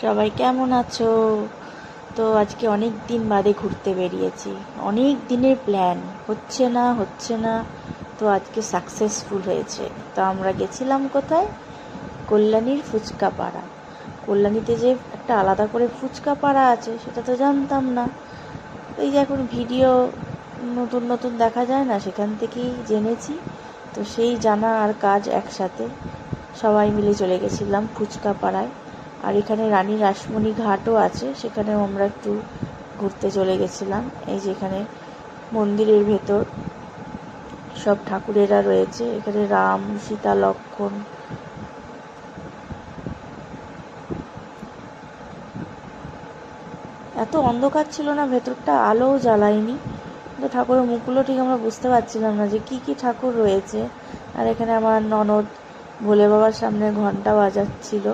সবাই কেমন আছো? তো আজকে অনেক দিন বাদে ঘুরতে বেরিয়েছি। অনেক দিনের প্ল্যান হচ্ছে না। তো আজকে সাকসেসফুল হয়েছে। তো আমরা গেছিলাম কোথায়? কল্যাণীর ফুচকা পাড়া। কল্যাণীতে যে একটা আলাদা করে ফুচকা পাড়া আছে সেটা তো জানতাম না। এই যে এখন ভিডিও নতুন নতুন দেখা যায় না, সেখান থেকেই জেনেছি। তো সেই জানা আর কাজ একসাথে সবাই মিলে চলে গেছিলাম ফুচকা পাড়ায়। আর এখানে রানী রাসমণি ঘাটও আছে, সেখানেও আমরা একটু ঘুরতে চলে গেছিলাম। এই যে এখানে মন্দিরের ভেতর সব ঠাকুরেরা রয়েছে, এখানে রাম সীতা লক্ষ্মণ। এত অন্ধকার ছিল না, ভেতরটা আলোও জ্বালায়নি, কিন্তু ঠাকুরের মুখগুলো ঠিক আমরা বুঝতে পারছিলাম না যে কি কি ঠাকুর রয়েছে। আর এখানে আমার ননদ ভোলে বাবার সামনে ঘন্টা বাজাচ্ছিল।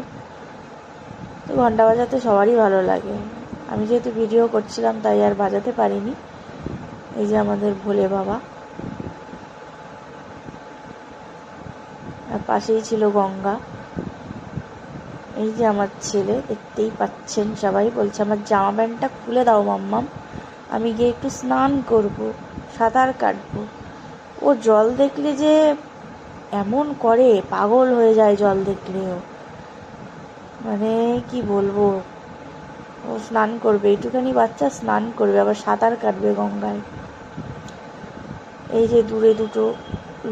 তো ঘন্টা বাজাতে সবারই ভালো লাগে। আমি যেহেতু ভিডিও করছিলাম তাই আর বাজাতে পারিনি। এই যে আমাদের ভোলে বাবা, আর পাশেই ছিল গঙ্গা। এই যে আমার ছেলে, দেখতেই পাচ্ছেন সবাই, বলছে আমার জামা প্যান্টটা খুলে দাও মাম্মাম, আমি গিয়ে একটু স্নান করব, সাঁতার কাটবো। ও জল দেখলে যে এমন করে, পাগল হয়ে যায় জল দেখলেও, মানে কি বলবো। ও স্নান করবে, একটুখানি বাচ্চা স্নান করবে, আবার সাঁতার কাটবে গঙ্গায়। এই যে দূরে দুটো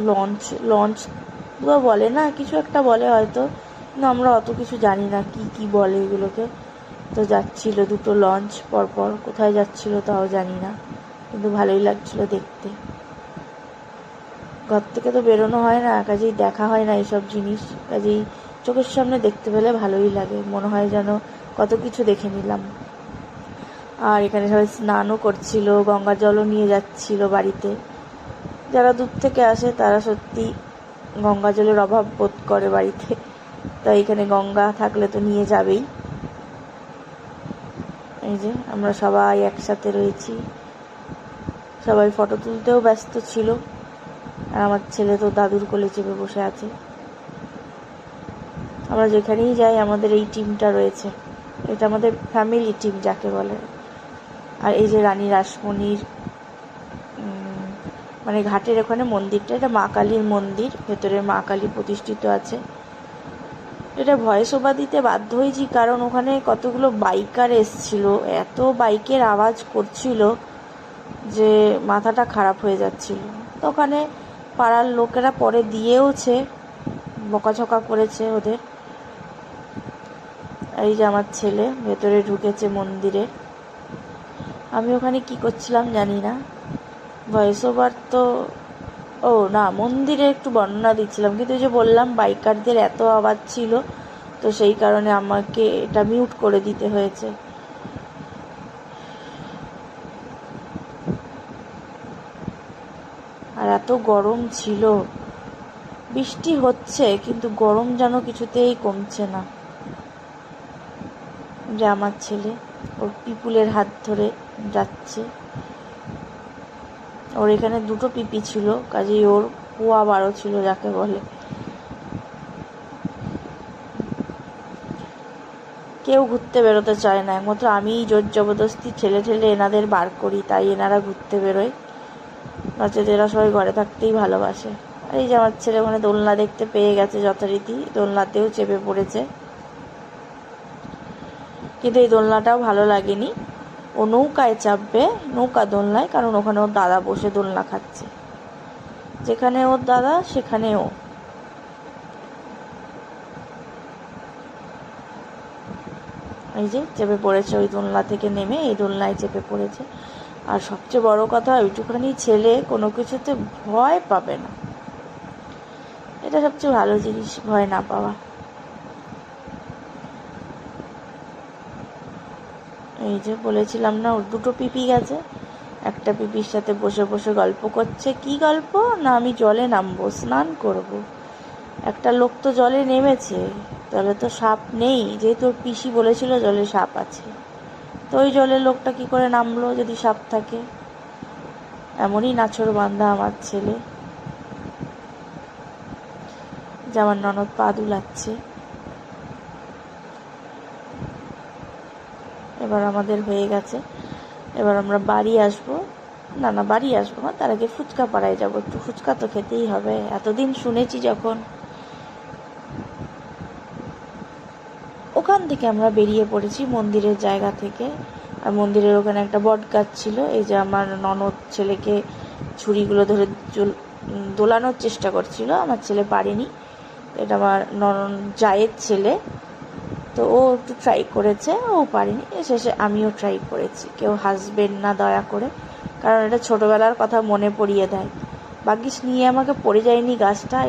লঞ্চ লঞ্চ বলে না, কিছু একটা বলে হয়তো, কিন্তু আমরা অত কিছু জানি না কি কি বলে এগুলোকে। তো যাচ্ছিল দুটো লঞ্চ পরপর, কোথায় যাচ্ছিল তাও জানি না, কিন্তু ভালোই লাগছিল দেখতে। ঘর থেকে তো বেরোনো হয় না, কাজেই দেখা হয় না এইসব জিনিস, কাজেই চোখের সামনে দেখতে পেলে ভালোই লাগে, মনে হয় যেন কত কিছু দেখে নিলাম। আর এখানে সবাই স্নানও করছিল, গঙ্গার জলও নিয়ে যাচ্ছিল বাড়িতে। যারা দূর থেকে আসে তারা সত্যি গঙ্গা জলের অভাব বোধ করে বাড়িতে, তাই এখানে গঙ্গা থাকলে তো নিয়ে যাবেই। এই যে আমরা সবাই একসাথে রয়েছি, সবাই ফটো তুলতেও ব্যস্ত ছিল। আর আমার ছেলে তো দাদুর কোলে চেপে বসে আছে। আমরা যেখানেই যাই আমাদের এই টিমটা রয়েছে, এটা আমাদের ফ্যামিলি টিম যাকে বলে। আর এই যে রানী রাসমণির মানে ঘাটের ওখানে মন্দিরটা, এটা মা কালীর মন্দির, ভেতরে মা কালী প্রতিষ্ঠিত আছে। এটা ভয়েস ওভার দিতে বাধ্য হয়েছি কারণ ওখানে কতগুলো বাইকার এসছিল, এত বাইকের আওয়াজ করছিল যে মাথাটা খারাপ হয়ে যাচ্ছিল। তো ওখানে পাড়ার লোকেরা পরে দিয়েওছে, বকাঝকা করেছে ওদের। এই যে আমার ছেলে ভেতরে ঢুকেছে মন্দিরে। আমি ওখানে কি করছিলাম জানি না, ভয়েস ওভার তো, ও না, মন্দিরে একটু বর্ণনা দিচ্ছিলাম, কিন্তু যে বললাম বাইকারদের এত আওয়াজ ছিল, তো সেই কারণে আমাকে এটা মিউট করে দিতে হয়েছে। আর এত গরম ছিল, বৃষ্টি হচ্ছে কিন্তু গরম যেন কিছুতেই কমছে না। যে আমার ছেলে ওর পিপুলের হাত ধরে যাচ্ছে, ওর এখানে দুটো পিপি ছিল, কাজেই ওর পোয়া 12 ছিল যাকে বলে। কেউ ঘুরতে বেরোতে চায় না, একমাত্র আমিই জোর জবরদস্তি ঠেলে ঠেলে এনাদের বার করি, তাই এনারা ঘুরতে বেরোয়। বাচ্চাদেরা সবাই ঘরে থাকতেই ভালোবাসে। আর এই যে আমার ছেলে ওখানে দোলনা দেখতে পেয়ে গেছে, যথারীতি দোলনাতেও চেপে পড়েছে। কিন্তু এই দোলনাটাও ভালো লাগেনি, ও নৌকায় চাপবে, নৌকা দোলনায়, কারণ ওখানে ওর দাদা বসে দোলনা খাচ্ছে, যেখানে ওর দাদা সেখানে ও। এই যে চেপে পড়েছে, ওই দোলনা থেকে নেমে এই দোলনায় চেপে পড়েছে। আর সবচেয়ে বড় কথা, ওইটুখানি ছেলে কোনো কিছুতে ভয় পাবে না, এটা সবচেয়ে ভালো জিনিস, ভয় না পাওয়া। এই যে বলেছিলাম না, ওর দুটো পিপি গেছে, একটা পিপির সাথে বসে বসে গল্প করছে। কি গল্প না, আমি জলে নামবো, স্নান করব। একটা লোক তো জলে নেমেছে, জলে তো সাপ নেই, যেহেতু ওর পিসি বলেছিল জলে সাপ আছে, তো ওই জলের লোকটা কি করে নামলো যদি সাপ থাকে। এমনই নাছোড় বান্দা আমার ছেলে। যে আমার ননদ পা দুলাচ্ছে। এবার আমাদের হয়ে গেছে। এবার আমরা বাড়ি আসবো, না বাড়ি আসবো না, তার আগে ফুচকা পাড়ায় যাবো, একটু ফুচকা তো খেতেই হবে, এতদিন শুনেছি যখন। ওখান থেকে আমরা বেরিয়ে পড়েছি মন্দিরের জায়গা থেকে। আর মন্দিরের ওখানে একটা বট গাছ ছিল। এই যে আমার ননদ ছেলেকে ছুরিগুলো ধরে দোলানোর চেষ্টা করছিল, আমার ছেলে পারেনি। এটা আমার ননদ জায়ের ছেলে, তো ও একটু ট্রাই করেছে, ও পারেনি। শেষে আমিও ট্রাই করেছি। কেউ হাসবেন না দয়া করে, কারণ এটা ছোটোবেলার কথা মনে পড়িয়ে দেয়। ভাগ্যিস নিয়ে আমাকে পড়ে যায়নি গাছটা।